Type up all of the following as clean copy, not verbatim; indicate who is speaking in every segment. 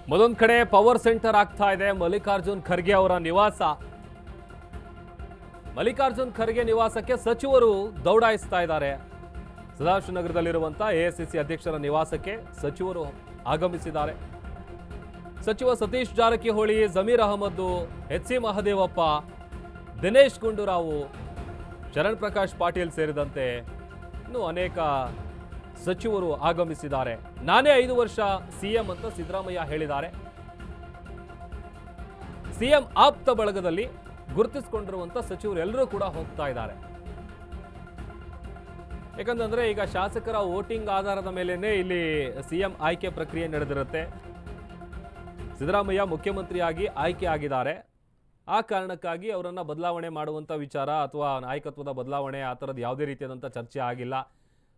Speaker 1: ಮತ್ತೊಂದು ಕಡೆ power centre ಆಗ್ತಾ ಇದೆ ಮಲ್ಲಿಕಾರ್ಜುನ್ ಖರ್ಗೆ ಅವರ ನಿವಾಸ. ಮಲ್ಲಿಕಾರ್ಜುನ್ ಖರ್ಗೆ ನಿವಾಸಕ್ಕೆ ಸಚಿವರು ದೌಡಾಯಿಸ್ತಾ ಇದ್ದಾರೆ. ಸದಾಶಿವನಗರದಲ್ಲಿರುವಂತಹ ಎಐಸಿಸಿ ಅಧ್ಯಕ್ಷರ ನಿವಾಸಕ್ಕೆ ಸಚಿವರು ಆಗಮಿಸಿದ್ದಾರೆ. ಸಚಿವ ಸತೀಶ್ ಜಾರಕಿಹೊಳಿ, ಜಮೀರ್ ಅಹಮದ್, ಎಚ್.ಸಿ. ಮಹದೇವಪ್ಪ, ದಿನೇಶ್ ಗುಂಡೂರಾವ್, ಶರಣ್ ಪ್ರಕಾಶ್ ಪಾಟೀಲ್ ಸೇರಿದಂತೆ ಇನ್ನು ಅನೇಕ ಸಚಿವರು ಆಗಮಿಸಿದ್ದಾರೆ. ನಾನೇ 5 ವರ್ಷ ಸಿಎಂ ಅಂತ ಸಿದ್ದರಾಮಯ್ಯ ಹೇಳಿದ್ದಾರೆ. ಸಿಎಂ ಆಪ್ತ ಬಳಗದಲ್ಲಿ ಗುರುತಿಸಿಕೊಂಡಿರುವಂತ ಸಚಿವರು ಎಲ್ಲರೂ ಕೂಡ ಹೋಗ್ತಾ ಇದ್ದಾರೆ. ಯಾಕಂತಂದ್ರೆ ಈಗ ಶಾಸಕರ ವೋಟಿಂಗ್ ಆಧಾರದ ಮೇಲೆನೆ ಇಲ್ಲಿ ಸಿಎಂ ಆಯ್ಕೆ ಪ್ರಕ್ರಿಯೆ ನಡೆದಿರುತ್ತೆ. ಸಿದ್ದರಾಮಯ್ಯ ಮುಖ್ಯಮಂತ್ರಿಯಾಗಿ ಆಯ್ಕೆ ಆಗಿದ್ದಾರೆ. ಆ ಕಾರಣಕ್ಕಾಗಿ ಅವರನ್ನ ಬದಲಾವಣೆ ಮಾಡುವಂತ ವಿಚಾರ ಅಥವಾ ನಾಯಕತ್ವದ ಬದಲಾವಣೆ ಆ ಥರದ್ದು ಯಾವುದೇ ರೀತಿಯಾದಂಥ ಚರ್ಚೆ ಆಗಿಲ್ಲ.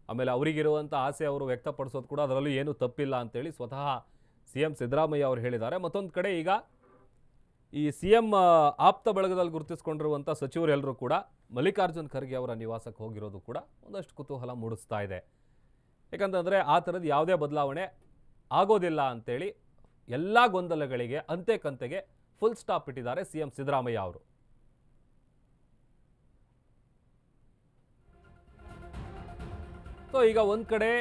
Speaker 1: ಆಮೇಲೆ ಅವರಿಗಿರುವಂಥ ಆಸೆ ಅವರು ವ್ಯಕ್ತಪಡಿಸೋದು ಕೂಡ ಅದರಲ್ಲೂ ಏನೂ ತಪ್ಪಿಲ್ಲ ಅಂತೇಳಿ ಸ್ವತಃ ಸಿಎಂ ಸಿದ್ದರಾಮಯ್ಯ ಅವರು ಹೇಳಿದ್ದಾರೆ. ಮತ್ತೊಂದು ಕಡೆ ಈಗ ಈ ಸಿಎಂ ಆಪ್ತ ಬಳಗದಲ್ಲಿ ಗುರುತಿಸಿಕೊಂಡಿರುವಂಥ ಸಚಿವರೆಲ್ಲರೂ ಕೂಡ ಮಲ್ಲಿಕಾರ್ಜುನ್ ಖರ್ಗೆ ಅವರ ನಿವಾಸಕ್ಕೆ ಹೋಗಿರೋದು ಕೂಡ ಒಂದಷ್ಟು ಕುತೂಹಲ ಮೂಡಿಸ್ತಾ ಇದೆ. ಯಾಕಂತಂದರೆ ಆ ಥರದ್ದು ಯಾವುದೇ ಬದಲಾವಣೆ ಆಗೋದಿಲ್ಲ ಅಂತೇಳಿ ಎಲ್ಲ ಗೊಂದಲಗಳಿಗೆ ಅಂತೆ ಕಂತೆಗೆ ಫುಲ್ ಸ್ಟಾಪ್ ಇಟ್ಟಿದ್ದಾರೆ ಸಿಎಂ ಸಿದ್ದರಾಮಯ್ಯ ಅವರು. ಸೊ ಈಗ ಒಂದು ಕಡೆ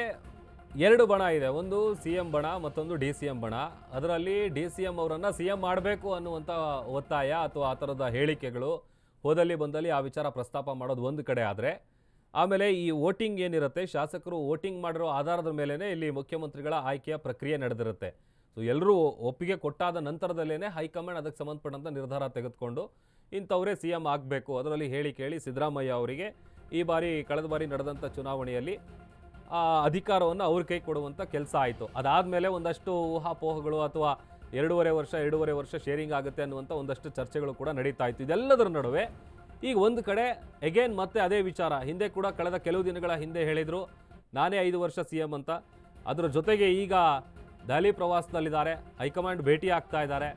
Speaker 1: 2 ಬಣ ಇದೆ. ಒಂದು ಸಿಎಂ ಬಣ, ಮತ್ತೊಂದು ಡಿ ಸಿ ಎಂ ಬಣ. ಅದರಲ್ಲಿ ಡಿ ಸಿ ಎಂ ಅವರನ್ನು ಸಿಎಂ ಮಾಡಬೇಕು ಅನ್ನುವಂಥ ಒತ್ತಾಯ ಅಥವಾ ಆ ಥರದ ಹೇಳಿಕೆಗಳು ಹೋದಲ್ಲಿ ಬಂದಲ್ಲಿ ಆ ವಿಚಾರ ಪ್ರಸ್ತಾಪ ಮಾಡೋದು ಒಂದು ಕಡೆ ಆದರೆ, ಆಮೇಲೆ ಈ ವೋಟಿಂಗ್ ಏನಿರುತ್ತೆ, ಶಾಸಕರು ವೋಟಿಂಗ್ ಮಾಡಿರೋ ಆಧಾರದ ಮೇಲೇ ಇಲ್ಲಿ ಮುಖ್ಯಮಂತ್ರಿಗಳ ಆಯ್ಕೆಯ ಪ್ರಕ್ರಿಯೆ ನಡೆದಿರುತ್ತೆ. ಸೊ ಎಲ್ಲರೂ ಒಪ್ಪಿಗೆ ಕೊಟ್ಟಾದ ನಂತರದಲ್ಲೇ ಹೈಕಮಾಂಡ್ ಅದಕ್ಕೆ ಸಂಬಂಧಪಟ್ಟಂಥ ನಿರ್ಧಾರ ತೆಗೆದುಕೊಂಡು ಇಂಥವರೇ ಸಿ ಎಂ ಆಗಬೇಕು. ಅದರಲ್ಲಿ ಹೇಳಿ ಕೇಳಿ ಸಿದ್ದರಾಮಯ್ಯ ಅವರಿಗೆ ಈ ಬಾರಿ ಕಳೆದ ಬಾರಿ ನಡೆದಂಥ ಚುನಾವಣೆಯಲ್ಲಿ ಅಧಿಕಾರವನ್ನು ಅವ್ರ ಕೈ ಕೊಡುವಂಥ ಕೆಲಸ ಆಯಿತು. ಅದಾದಮೇಲೆ ಒಂದಷ್ಟು ಊಹಾಪೋಹಗಳು ಅಥವಾ 2.5 ವರ್ಷ ಶೇರಿಂಗ್ ಆಗುತ್ತೆ ಅನ್ನುವಂಥ ಒಂದಷ್ಟು ಚರ್ಚೆಗಳು ಕೂಡ ನಡೀತಾ ಇತ್ತು. ಇದೆಲ್ಲದರ ನಡುವೆ ಈಗ ಒಂದು ಕಡೆ ಎಗೇನ್ ಮತ್ತೆ ಅದೇ ವಿಚಾರ. ಹಿಂದೆ ಕೂಡ ಕಳೆದ ಕೆಲವು ದಿನಗಳ ಹಿಂದೆ ಹೇಳಿದರು ನಾನೇ 5 ವರ್ಷ ಸಿ ಎಂ ಅಂತ. ಅದರ ಜೊತೆಗೆ ಈಗ ದೆಹಲಿ ಪ್ರವಾಸದಲ್ಲಿದ್ದಾರೆ, ಹೈಕಮಾಂಡ್ ಭೇಟಿ ಆಗ್ತಾ ಇದ್ದಾರೆ.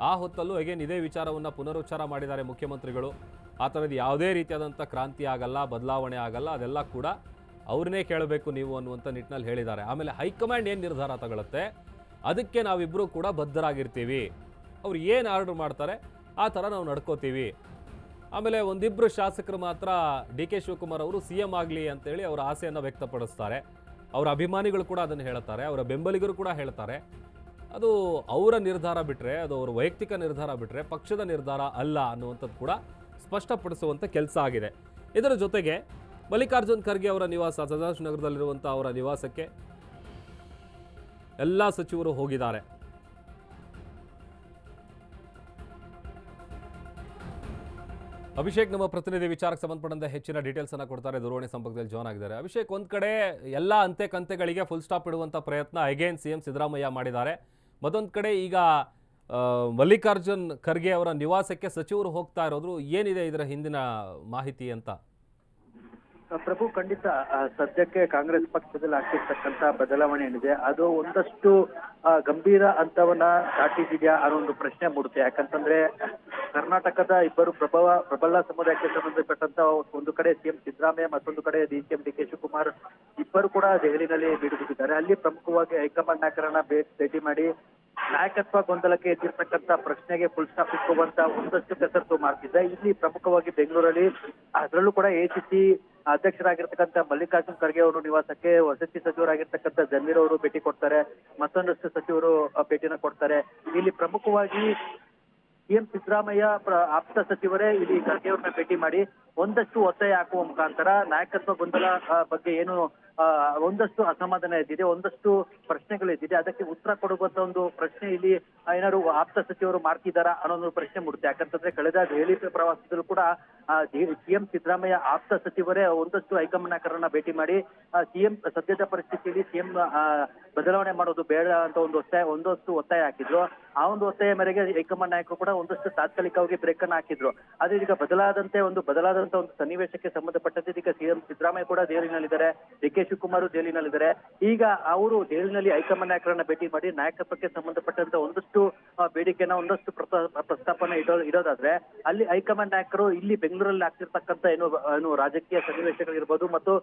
Speaker 1: ಆ ಹೊತ್ತಲ್ಲೂ ಎಗೇನ್ ಇದೇ ವಿಚಾರವನ್ನು ಪುನರುಚ್ಚಾರ ಮಾಡಿದ್ದಾರೆ ಮುಖ್ಯಮಂತ್ರಿಗಳು. ಆ ಥರದ್ದು ಯಾವುದೇ ರೀತಿಯಾದಂಥ ಕ್ರಾಂತಿ ಆಗಲ್ಲ, ಬದಲಾವಣೆ ಆಗಲ್ಲ, ಅದೆಲ್ಲ ಕೂಡ ಅವ್ರನ್ನೇ ಕೇಳಬೇಕು ನೀವು ಅನ್ನುವಂಥ ನಿಟ್ಟಿನಲ್ಲಿ ಹೇಳಿದ್ದಾರೆ. ಆಮೇಲೆ ಹೈಕಮಾಂಡ್ ಏನು ನಿರ್ಧಾರ ತಗೊಳುತ್ತೆ ಅದಕ್ಕೆ ನಾವಿಬ್ಬರೂ ಕೂಡ ಬದ್ಧರಾಗಿರ್ತೀವಿ. ಅವ್ರು ಏನು ಆರ್ಡರ್ ಮಾಡ್ತಾರೆ ಆ ಥರ ನಾವು ನಡ್ಕೋತೀವಿ. ಆಮೇಲೆ ಒಂದಿಬ್ಬರು ಶಾಸಕರು ಮಾತ್ರ ಡಿ ಕೆ ಶಿವಕುಮಾರ್ ಅವರು ಸಿ ಎಂ ಆಗಲಿ ಅಂತೇಳಿ ಅವರ ಆಸೆಯನ್ನು ವ್ಯಕ್ತಪಡಿಸ್ತಾರೆ. ಅವರ ಅಭಿಮಾನಿಗಳು ಕೂಡ ಅದನ್ನು ಹೇಳ್ತಾರೆ, ಅವರ ಬೆಂಬಲಿಗರು ಕೂಡ ಹೇಳ್ತಾರೆ. ಅದು ಅವರ ನಿರ್ಧಾರ ಬಿಟ್ಟರೆ, ಅದು ಅವರ ವೈಯಕ್ತಿಕ ನಿರ್ಧಾರ ಬಿಟ್ಟರೆ ಪಕ್ಷದ ನಿರ್ಧಾರ ಅಲ್ಲ ಅನ್ನುವಂಥದ್ದು ಕೂಡ ಸ್ಪಷ್ಟಪಡಿಸುವಂಥ ಕೆಲಸ ಆಗಿದೆ. ಇದರ ಜೊತೆಗೆ ಮಲ್ಲಿಕಾರ್ಜುನ್ ಖರ್ಗೆ ಅವರ ನಿವಾಸ ಸದಾಶಿವನಗರದಲ್ಲಿರುವಂಥ ಅವರ ನಿವಾಸಕ್ಕೆ ಎಲ್ಲ ಸಚಿವರು ಹೋಗಿದ್ದಾರೆ. ಅಭಿಷೇಕ್ ನಮ್ಮ ಪ್ರತಿನಿಧಿ ವಿಚಾರಕ್ಕೆ ಸಂಬಂಧಪಟ್ಟಂತೆ ಹೆಚ್ಚಿನ ಡೀಟೇಲ್ಸ್ ಅನ್ನು ಕೊಡ್ತಾರೆ. ದೂರವಾಣಿ ಸಂಪರ್ಕದಲ್ಲಿ ಜಾಯ್ನ್ ಆಗಿದ್ದಾರೆ. ಅಭಿಷೇಕ್, ಒಂದು ಕಡೆ ಎಲ್ಲ ಅಂತೆ ಕಂತೆಗಳಿಗೆ ಫುಲ್ ಸ್ಟಾಪ್ ಇಡುವಂಥ ಪ್ರಯತ್ನ ಅಗೇನ್ ಸಿಎಂ ಸಿದ್ದರಾಮಯ್ಯ ಮಾಡಿದ್ದಾರೆ. ಮತ್ತೊಂದು ಕಡೆ ಈಗ ಮಲ್ಲಿಕಾರ್ಜುನ್ ಖರ್ಗೆ ಅವರ ನಿವಾಸಕ್ಕೆ ಸಚಿವರು ಹೋಗ್ತಾ ಇರೋದು ಏನಿದೆ ಇದರ ಹಿಂದಿನ ಮಾಹಿತಿ ಅಂತ?
Speaker 2: ಪ್ರಭು, ಖಂಡಿತ ಸದ್ಯಕ್ಕೆ ಕಾಂಗ್ರೆಸ್ ಪಕ್ಷದಲ್ಲಿ ಆಗ್ತಿರ್ತಕ್ಕಂಥ ಬದಲಾವಣೆ ಏನಿದೆ ಅದು ಒಂದಷ್ಟು ಗಂಭೀರ ಹಂತವನ್ನ ದಾಟಿದೆಯಾ ಅನ್ನೋ ಒಂದು ಪ್ರಶ್ನೆ ಮೂಡುತ್ತೆ. ಯಾಕಂತಂದ್ರೆ ಕರ್ನಾಟಕದ ಇಬ್ಬರು ಪ್ರಬಲ ಸಮುದಾಯಕ್ಕೆ ಸಂಬಂಧಪಟ್ಟಂತ ಒಂದು ಕಡೆ ಸಿಎಂ ಸಿದ್ದರಾಮಯ್ಯ, ಮತ್ತೊಂದು ಕಡೆ ಸಿಎಂ ಡಿ ಕೆ ಶಿವಕುಮಾರ್ ಇಬ್ಬರು ಕೂಡ ದೆಹಲಿನಲ್ಲಿ ಬೀಡುಬಿಟ್ಟಿದ್ದಾರೆ. ಅಲ್ಲಿ ಪ್ರಮುಖವಾಗಿ ಹೈಕಮಾಂಡ್ ನಾಯಕರನ್ನ ಭೇಟಿ ಮಾಡಿ ನಾಯಕತ್ವ ಗೊಂದಲಕ್ಕೆ ಎದ್ದಿರ್ತಕ್ಕಂಥ ಪ್ರಶ್ನೆಗೆ ಫುಲ್ ಸ್ಟಾಪ್ ಇಟ್ಕೊಳ್ಳುವಂತ ಒಂದಷ್ಟು ಕಸರತ್ತು ಮಾಡ್ತಿದ್ದೆ. ಇಲ್ಲಿ ಪ್ರಮುಖವಾಗಿ ಬೆಂಗಳೂರಲ್ಲಿ, ಅದರಲ್ಲೂ ಕೂಡ ಎಐಸಿಸಿ ಅಧ್ಯಕ್ಷರಾಗಿರ್ತಕ್ಕಂಥ ಮಲ್ಲಿಕಾರ್ಜುನ್ ಖರ್ಗೆ ಅವರು ನಿವಾಸಕ್ಕೆ ವಸತಿ ಸಚಿವರಾಗಿರ್ತಕ್ಕಂಥ ಜಮೀರ್ ಅವರು ಭೇಟಿ ಕೊಡ್ತಾರೆ, ಮತ್ತೊಂದಷ್ಟು ಸಚಿವರು ಭೇಟಿನ ಕೊಡ್ತಾರೆ. ಇಲ್ಲಿ ಪ್ರಮುಖವಾಗಿ ಸಿಎಂ ಸಿದ್ದರಾಮಯ್ಯ ಆಪ್ತ ಸಚಿವರೇ ಇಲ್ಲಿ ಖರ್ಗೆ ಅವ್ರನ್ನ ಭೇಟಿ ಮಾಡಿ ಒಂದಷ್ಟು ಒತ್ತಾಯ ಹಾಕುವ ಮುಖಾಂತರ ನಾಯಕತ್ವ ಗೊಂದಲ ಬಗ್ಗೆ ಏನು ಒಂದಷ್ಟು ಅಸಮಾಧಾನ ಇದ್ದಿದೆ, ಒಂದಷ್ಟು ಪ್ರಶ್ನೆಗಳು ಇದ್ದಿದೆ, ಅದಕ್ಕೆ ಉತ್ತರ ಕೊಡುವಂತ ಒಂದು ಪ್ರಶ್ನೆ ಇಲ್ಲಿ ಏನಾದ್ರು ಆಪ್ತ ಸಚಿವರು ಮಾಡ್ತಿದ್ದಾರಾ ಅನ್ನೋ ಒಂದು ಪ್ರಶ್ನೆ ಮೂಡುತ್ತೆ. ಯಾಕಂತಂದ್ರೆ ಕಳೆದ ದೆಹಲಿ ಪ್ರವಾಸದಲ್ಲೂ ಕೂಡ ಸಿಎಂ ಸಿದ್ದರಾಮಯ್ಯ ಆಪ್ತ ಸಚಿವರೇ ಒಂದಷ್ಟು ಹೈಕಮಾಂಡ್ ನಾಯಕರನ್ನ ಭೇಟಿ ಮಾಡಿ ಸಿಎಂ ಸದ್ಯದ ಪರಿಸ್ಥಿತಿಯಲ್ಲಿ ಸಿಎಂ ಬದಲಾವಣೆ ಮಾಡೋದು ಬೇಡ ಅಂತ ಒಂದಷ್ಟು ಒತ್ತಾಯ ಹಾಕಿದ್ರು. ಆ ಒಂದು ಒತ್ತಾಯ ಮೇರೆಗೆ ಹೈಕಮಾಂಡ್ ನಾಯಕರು ಕೂಡ ಒಂದಷ್ಟು ತಾತ್ಕಾಲಿಕವಾಗಿ ಬ್ರೇಕ್ ಅನ್ನು ಹಾಕಿದ್ರು. ಆದ್ರೆ ಈಗ ಬದಲಾದಂತ ಒಂದು ಸನ್ನಿವೇಶಕ್ಕೆ ಸಂಬಂಧಪಟ್ಟಂತೆ ಈಗ ಸಿಎಂ ಸಿದ್ದರಾಮಯ್ಯ ಕೂಡ ದೆಹಲಿನಲ್ಲಿದ್ದಾರೆ, ಡಿ ಕೆ ಶಿವಕುಮಾರ್ ದೆಹಲಿನಲ್ಲಿದ್ದಾರೆ. ಈಗ ಅವರು ದೆಹಲಿನಲ್ಲಿ ಹೈಕಮಾಂಡ್ ನಾಯಕರನ್ನ ಭೇಟಿ ಮಾಡಿ ನಾಯಕತ್ವಕ್ಕೆ ಸಂಬಂಧಪಟ್ಟಂತ ಒಂದಷ್ಟು ಬೇಡಿಕೆನ ಒಂದಷ್ಟು ಪ್ರಸ್ತಾಪನೆ ಇಡೋದಾದ್ರೆ ಅಲ್ಲಿ ಹೈಕಮಾಂಡ್ ನಾಯಕರು ಇಲ್ಲಿ ಬೆಂಗಳೂರಲ್ಲಿ ಆಗ್ತಿರ್ತಕ್ಕಂಥ ಏನು ರಾಜಕೀಯ ಸನ್ನಿವೇಶಗಳಿರ್ಬೋದು ಮತ್ತು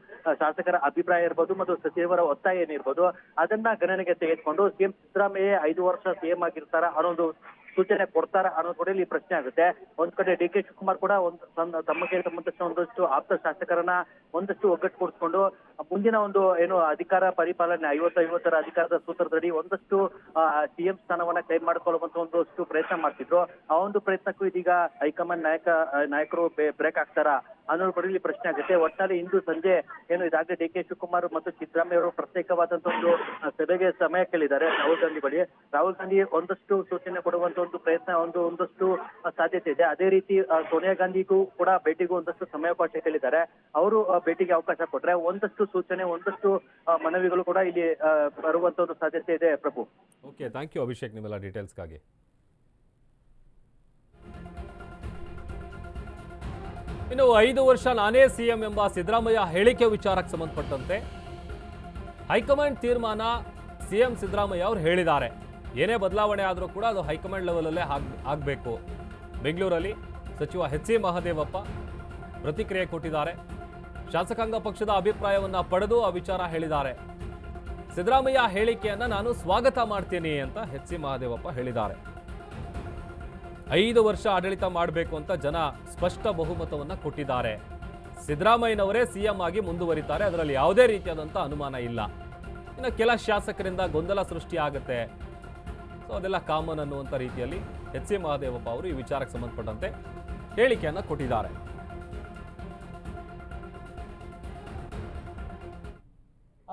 Speaker 2: ಶಾಸಕರ ಅಭಿಪ್ರಾಯ ಇರ್ಬೋದು ಮತ್ತು ಸಚಿವರ ಒತ್ತಾಯ ಏನಿರ್ಬೋದು ಅದನ್ನ ಗಣನೆಗೆ ತೆಗೆದುಕೊಂಡು ಸಿಎಂ ಸಿದ್ದರಾಮಯ್ಯ 5 ವರ್ಷ ಸಿಎಂ ಆಗಿರ್ತಾರ ಅನ್ನೋದು ಸೂಚನೆ ಕೊಡ್ತಾರ ಅನ್ನೋದು ಕೂಡ ಇಲ್ಲಿ ಪ್ರಶ್ನೆ ಆಗುತ್ತೆ. ಒಂದ್ ಕಡೆ ಡಿ ಕೆ ಶಿವಕುಮಾರ್ ಕೂಡ ತಮಗೆ ಸಂಬಂಧಿಸಿದ ಒಂದಷ್ಟು ಆಪ್ತ ಶಾಸಕರನ್ನ ಒಂದಷ್ಟು ಒಗ್ಗಟ್ಟುಗೂಡಿಸ್ಕೊಂಡು ಮುಂದಿನ ಒಂದು ಏನು ಅಧಿಕಾರ ಪರಿಪಾಲನೆ 50-50ರ ಅಧಿಕಾರದ ಸೂತ್ರದಡಿ ಒಂದಷ್ಟು ಸಿಎಂ ಸ್ಥಾನವನ್ನ ಕ್ಲೈಮ್ ಮಾಡ್ಕೊಳ್ಳುವಂತ ಒಂದಷ್ಟು ಪ್ರಯತ್ನ ಮಾಡ್ತಿದ್ರು. ಆ ಒಂದು ಪ್ರಯತ್ನಕ್ಕೂ ಇದೀಗ ಹೈಕಮಾಂಡ್ ನಾಯಕರು ಬ್ರೇಕ್ ಆಗ್ತಾರ ಅನ್ನೋದು ಕೂಡ ಇಲ್ಲಿ ಪ್ರಶ್ನೆ ಆಗುತ್ತೆ. ಒಟ್ನಲ್ಲಿ ಇಂದು ಸಂಜೆ ಏನು ಇದಾಗಲೇ ಡಿ ಕೆ ಶಿವಕುಮಾರ್ ಮತ್ತು ಸಿದ್ದರಾಮಯ್ಯ ಅವರು ಪ್ರತ್ಯೇಕವಾದಂತ ಒಂದು ಸಭೆಗೆ ಸಮಯ ಕೇಳಿದ್ದಾರೆ ರಾಹುಲ್ ಗಾಂಧಿ ಬಳಿ. ರಾಹುಲ್ ಗಾಂಧಿ ಒಂದಷ್ಟು ಸೂಚನೆ ಕೊಡುವಂತ ಒಂದು ಪ್ರಯತ್ನ ಒಂದಷ್ಟು ಸಾಧ್ಯತೆ ಇದೆ. ಅದೇ ರೀತಿ ಸೋನಿಯಾ ಗಾಂಧಿಗೂ ಕೂಡ ಭೇಟಿಗೂ ಒಂದಷ್ಟು ಸಮಯಾವಕಾಶ ಕೇಳಿದ್ದಾರೆ. ಅವರು ಭೇಟಿಗೆ ಅವಕಾಶ ಕೊಟ್ರೆ ಒಂದಷ್ಟು ಸೂಚನೆ ಒಂದಷ್ಟು ಮನವಿಗಳು ಕೂಡ ಇಲ್ಲಿ ಬರುವಂತ ಒಂದು ಸಾಧ್ಯತೆ ಇದೆ. ಪ್ರಭು,
Speaker 1: ಓಕೆ, ಥ್ಯಾಂಕ್ ಯು ಅಭಿಷೇಕ್ ನಿಮ್ಮೆಲ್ಲ ಡೀಟೇಲ್ಸ್ಗಾಗಿ. ಇನ್ನು 5 ವರ್ಷ ನಾನೇ ಸಿಎಂ ಎಂಬ ಸಿದ್ದರಾಮಯ್ಯ ಹೇಳಿಕೆ ವಿಚಾರಕ್ಕೆ ಸಂಬಂಧಪಟ್ಟಂತೆ ಹೈಕಮಾಂಡ್ ತೀರ್ಮಾನ ಸಿಎಂ ಸಿದ್ದರಾಮಯ್ಯ ಅವರು ಹೇಳಿದ್ದಾರೆ. ಏನೇ ಬದಲಾವಣೆ ಆದರೂ ಕೂಡ ಅದು ಹೈಕಮಾಂಡ್ ಲೆವೆಲಲ್ಲೇ ಆಗಬೇಕು. ಬೆಂಗಳೂರಲ್ಲಿ ಸಚಿವ ಎಚ್ ಸಿ ಮಹದೇವಪ್ಪ ಪ್ರತಿಕ್ರಿಯೆ ಕೊಟ್ಟಿದ್ದಾರೆ. ಶಾಸಕಾಂಗ ಪಕ್ಷದ ಅಭಿಪ್ರಾಯವನ್ನು ಪಡೆದು ಆ ವಿಚಾರ ಹೇಳಿದ್ದಾರೆ. ಸಿದ್ದರಾಮಯ್ಯ ಹೇಳಿಕೆಯನ್ನು ನಾನು ಸ್ವಾಗತ ಮಾಡ್ತೀನಿ ಅಂತ ಎಚ್ ಸಿ ಮಹದೇವಪ್ಪ ಹೇಳಿದ್ದಾರೆ. 5 ವರ್ಷ ಆಡಳಿತ ಮಾಡಬೇಕು ಅಂತ ಜನ ಸ್ಪಷ್ಟ ಬಹುಮತವನ್ನು ಕೊಟ್ಟಿದ್ದಾರೆ. ಸಿದ್ದರಾಮಯ್ಯನವರೇ ಸಿಎಂ ಆಗಿ ಮುಂದುವರಿತಾರೆ, ಅದರಲ್ಲಿ ಯಾವುದೇ ರೀತಿಯಾದಂಥ ಅನುಮಾನ ಇಲ್ಲ. ಇನ್ನು ಕೆಲ ಶಾಸಕರಿಂದ ಗೊಂದಲ ಸೃಷ್ಟಿ ಆಗುತ್ತೆ, ಸೊ ಅದೆಲ್ಲ ಕಾಮನ್ ಅನ್ನುವಂಥ ರೀತಿಯಲ್ಲಿ ಎಚ್ ಸಿ ಮಹದೇವಪ್ಪ ಅವರು ಈ ವಿಚಾರಕ್ಕೆ ಸಂಬಂಧಪಟ್ಟಂತೆ ಹೇಳಿಕೆಯನ್ನು ಕೊಟ್ಟಿದ್ದಾರೆ.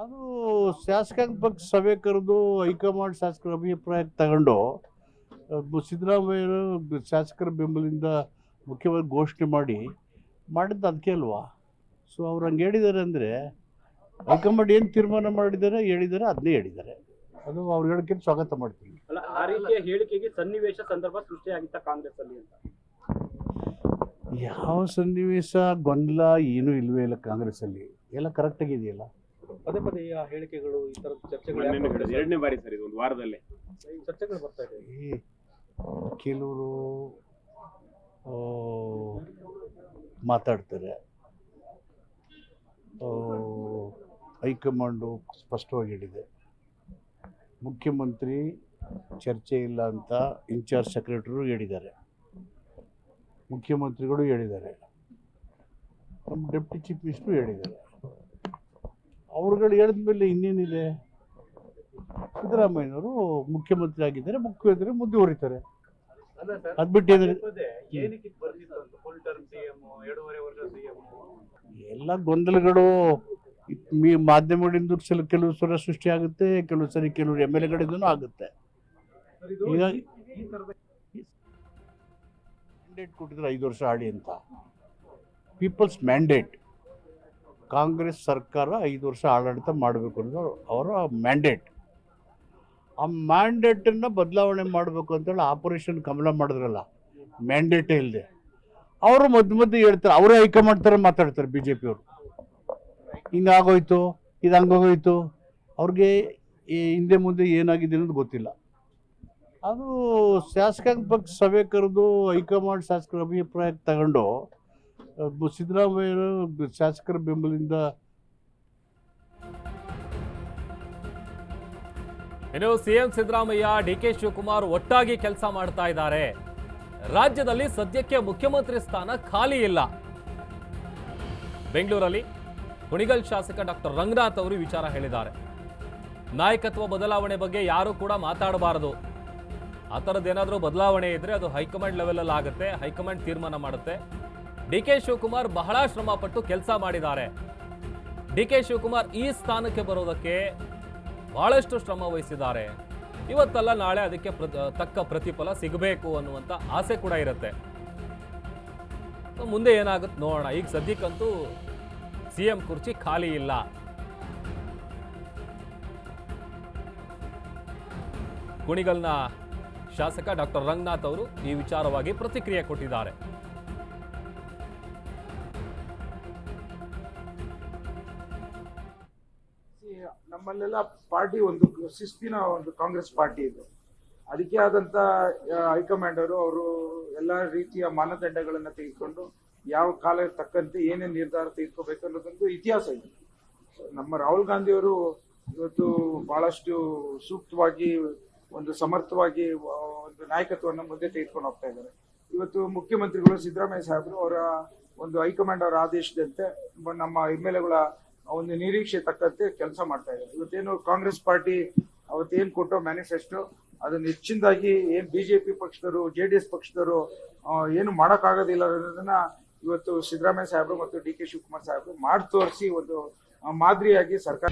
Speaker 3: ಅದು ಶಾಸಕಾಂಗ ಪಕ್ಷ ಸಭೆ ಕರೆದು ಹೈಕಮಾಂಡ್ ಶಾಸಕರ ಅಭಿಪ್ರಾಯ ತಗೊಂಡು ಸಿದ್ದರಾಮಯ್ಯರು ಶಾಸಕರ ಬೆಂಬಲಿಂದ ಮುಖ್ಯವಾಗಿ ಘೋಷಣೆ ಮಾಡಿದ್ದು ಅದಕ್ಕೆ ಅಲ್ವಾ. ಸೊ ಅವ್ರು ಹಂಗೆ ಹೇಳಿದ್ದಾರೆ ಅಂದರೆ ಹೈಕಮಾಂಡ್ ಏನು ತೀರ್ಮಾನ ಹೇಳಿದ್ದಾರೆ ಅದನ್ನೇ ಹೇಳಿದ್ದಾರೆ. ಅದು ಅವ್ರ ಹೇಳಿಕೆಗೆ ಸ್ವಾಗತ ಮಾಡ್ತೀವಿ.
Speaker 4: ಅಲ್ಲ, ಆ ರೀತಿಯ ಹೇಳಿಕೆಗೆ ಸನ್ನಿವೇಶ ಸಂದರ್ಭ ಸೃಷ್ಟಿಯಾಗಿತ್ತ ಕಾಂಗ್ರೆಸ್ ಅಲ್ಲಿ ಅಂತ?
Speaker 3: ಯಾವ ಸನ್ನಿವೇಶ ಗೊಂದಲ ಏನೂ ಇಲ್ವೇ ಇಲ್ಲ ಕಾಂಗ್ರೆಸ್ಸಲ್ಲಿ, ಎಲ್ಲ ಕರೆಕ್ಟಾಗಿದೆಯಲ್ಲ.
Speaker 4: ಪದೇ ಪದೇ ಈ ಹೇಳಿಕೆಗಳು ಈ ತರದ ಚರ್ಚೆಗಳು 2ನೇ ಬಾರಿ ಸರ್, ಇದು ಒಂದು ವಾರದಲ್ಲೇ ಚರ್ಚೆಗಳು ಬರ್ತಾ ಇದೆ.
Speaker 3: ಕೆಲವರು ಮಾತಾಡ್ತಾರೆ, ಹೈಕಮಾಂಡು ಸ್ಪಷ್ಟವಾಗಿ ಹೇಳಿದೆ. ಮುಖ್ಯಮಂತ್ರಿ ಚರ್ಚೆ ಇಲ್ಲ ಅಂತ ಇನ್ಚಾರ್ಜ್ ಸೆಕ್ರೆಟರಿ ಹೇಳಿದ್ದಾರೆ, ಮುಖ್ಯಮಂತ್ರಿಗಳು ಹೇಳಿದ್ದಾರೆ, ನಮ್ಮ ಡೆಪ್ಟಿ ಚೀಫ್ ಮಿನಿಸ್ಟ್ರು ಹೇಳಿದ್ದಾರೆ. ಅವ್ರುಗಳು ಹೇಳಿದ ಮೇಲೆ ಇನ್ನೇನಿದೆ? ಸಿದ್ದರಾಮಯ್ಯನವರು ಮುಖ್ಯಮಂತ್ರಿ ಆಗಿದ್ದಾರೆ, ಮುಖ್ಯಮಂತ್ರಿ ಮುಂದುವರಿತಾರೆ. ಅದು ಬಿಟ್ಟಿದ್ರೆ ಎಲ್ಲ ಗೊಂದಲಗಳು ಮಾಧ್ಯಮಗಳಿಂದ ಕೆಲವು ಸಲ ಸೃಷ್ಟಿ ಆಗುತ್ತೆ, ಕೆಲವು ಸರಿ ಕೆಲವರು MLA ಆಗುತ್ತೆ. ಈಗ ಮ್ಯಾಂಡೇಟ್ ಕೊಟ್ಟಿದ್ರೆ 5 ವರ್ಷ ಆಳಿ ಅಂತ, ಪೀಪಲ್ಸ್ ಮ್ಯಾಂಡೇಟ್. ಕಾಂಗ್ರೆಸ್ ಸರ್ಕಾರ 5 ವರ್ಷ ಆಡಳಿತ ಮಾಡಬೇಕು ಅನ್ನೋದು ಅವರ ಮ್ಯಾಂಡೇಟ್. ಆ ಮ್ಯಾಂಡೇಟನ್ನು ಬದಲಾವಣೆ ಮಾಡಬೇಕು ಅಂತೇಳಿ ಆಪರೇಷನ್ ಕಮಲ ಮಾಡಿದ್ರಲ್ಲ, ಮ್ಯಾಂಡೇಟೇ ಇಲ್ಲದೆ ಅವರು ಮಧ್ಯೆ ಹೇಳ್ತಾರೆ. ಅವರೇ ಹೈಕಮಾಂಡ್ ಥರ ಮಾತಾಡ್ತಾರೆ BJP ಅವರು. ಹಿಂಗಾಗೋಯ್ತು, ಇದು ಹಂಗೋಗೋಯ್ತು, ಅವ್ರಿಗೆ ಹಿಂದೆ ಮುಂದೆ ಏನಾಗಿದೆ ಅನ್ನೋದು ಗೊತ್ತಿಲ್ಲ. ಅದು ಶಾಸಕಾಂಗ ಪಕ್ಷ ಸಭೆ ಕರೆದು ಹೈಕಮಾಂಡ್ ಶಾಸಕರ ಅಭಿಪ್ರಾಯ ತಗೊಂಡು ಸಿದ್ದರಾಮಯ್ಯರು ಶಾಸಕರ ಬೆಂಬಲಿಂದ.
Speaker 1: ಇನ್ನು CM Siddaramaiah D K Shivakumar ಒಟ್ಟಾಗಿ ಕೆಲಸ ಮಾಡ್ತಾ ಇದ್ದಾರೆ. ರಾಜ್ಯದಲ್ಲಿ ಸದ್ಯಕ್ಕೆ ಮುಖ್ಯಮಂತ್ರಿ ಸ್ಥಾನ ಖಾಲಿ ಇಲ್ಲ. ಬೆಂಗಳೂರಲ್ಲಿ ಕುಣಿಗಲ್ ಶಾಸಕ ಡಾಕ್ಟರ್ ರಂಗನಾಥ್ ಅವರು ವಿಚಾರ ಹೇಳಿದ್ದಾರೆ. ನಾಯಕತ್ವ ಬದಲಾವಣೆ ಬಗ್ಗೆ ಯಾರು ಕೂಡ ಮಾತಾಡಬಾರದು. ಆ ಥರದ್ದೇನಾದರೂ ಬದಲಾವಣೆ ಇದ್ರೆ ಅದು ಹೈಕಮಾಂಡ್ ಲೆವೆಲಲ್ಲಿ ಆಗುತ್ತೆ, ಹೈಕಮಾಂಡ್ ತೀರ್ಮಾನ ಮಾಡುತ್ತೆ. ಡಿ ಕೆ ಶಿವಕುಮಾರ್ ಬಹಳ ಶ್ರಮ ಪಟ್ಟು ಕೆಲಸ ಮಾಡಿದ್ದಾರೆ. ಡಿ ಕೆ ಶಿವಕುಮಾರ್ ಈ ಸ್ಥಾನಕ್ಕೆ ಬರೋದಕ್ಕೆ ಬಹಳಷ್ಟು ಶ್ರಮ ವಹಿಸಿದ್ದಾರೆ. ಇವತ್ತಲ್ಲ ನಾಳೆ ಅದಕ್ಕೆ ತಕ್ಕ ಪ್ರತಿಫಲ ಸಿಗಬೇಕು ಅನ್ನುವಂಥ ಆಸೆ ಕೂಡ ಇರುತ್ತೆ. ಮುಂದೆ ಏನಾಗುತ್ತೆ ನೋಡೋಣ. ಈಗ ಸದ್ಯಕ್ಕಂತೂ ಸಿಎಂ ಕುರ್ಚಿ ಖಾಲಿ ಇಲ್ಲ. ಕುಣಿಗಲ್ನ ಶಾಸಕ ಡಾಕ್ಟರ್ ರಂಗನಾಥ್ ಅವರು ಈ ವಿಚಾರವಾಗಿ ಪ್ರತಿಕ್ರಿಯೆ ಕೊಟ್ಟಿದ್ದಾರೆ.
Speaker 5: ನಮ್ಮಲ್ಲೆಲ್ಲ ಪಾರ್ಟಿ ಒಂದು ಶಿಸ್ತಿನ ಒಂದು ಕಾಂಗ್ರೆಸ್ ಪಾರ್ಟಿ ಇದೆ. ಅದಕ್ಕೆ ಆದಂತ ಹೈಕಮಾಂಡ್ ಅವರು ಎಲ್ಲ ರೀತಿಯ ಮಾನದಂಡಗಳನ್ನ ತೆಗೆದುಕೊಂಡು ಯಾವ ಕಾಲಕ್ಕೆ ತಕ್ಕಂತೆ ಏನೇನು ನಿರ್ಧಾರ ತೆಗೆದುಕೋಬೇಕು ಅನ್ನೋದೊಂದು ಇತಿಹಾಸ ಇದೆ. ನಮ್ಮ ರಾಹುಲ್ ಗಾಂಧಿ ಅವರು ಇವತ್ತು ಬಹಳಷ್ಟು ಸೂಕ್ತವಾಗಿ ಒಂದು ಸಮರ್ಥವಾಗಿ ಒಂದು ನಾಯಕತ್ವವನ್ನು ಮುಂದೆ ತೆಗೆದುಕೊಂಡು ಹೋಗ್ತಾ ಇದ್ದಾರೆ. ಇವತ್ತು ಮುಖ್ಯಮಂತ್ರಿಗಳು ಸಿದ್ದರಾಮಯ್ಯ ಸಾಹೇಬರು ಅವರ ಒಂದು ಹೈಕಮಾಂಡ್ ಅವರ ಆದೇಶದಂತೆ ನಮ್ಮ MLAಗಳ ಒಂದು ನಿರೀಕ್ಷೆ ತಕ್ಕಂತೆ ಕೆಲಸ ಮಾಡ್ತಾ ಇದ್ದಾರೆ. ಇವತ್ತೇನು ಕಾಂಗ್ರೆಸ್ ಪಾರ್ಟಿ ಅವತ್ತೇನು ಕೊಟ್ಟೋ ಮ್ಯಾನಿಫೆಸ್ಟೋ ಅದನ್ನ ಹೆಚ್ಚಿನದಾಗಿ ಏನ್ BJP ಪಕ್ಷದವರು JDS ಪಕ್ಷದವರು ಏನು ಮಾಡೋಕ್ಕಾಗೋದಿಲ್ಲ ಅನ್ನೋದನ್ನ ಇವತ್ತು ಸಿದ್ದರಾಮಯ್ಯ ಸಾಹೇಬರು ಮತ್ತು DK ಶಿವಕುಮಾರ್ ಸಾಹೇಬರು ಮಾಡಿ ತೋರಿಸಿ ಒಂದು ಮಾದರಿಯಾಗಿ ಸರ್ಕಾರ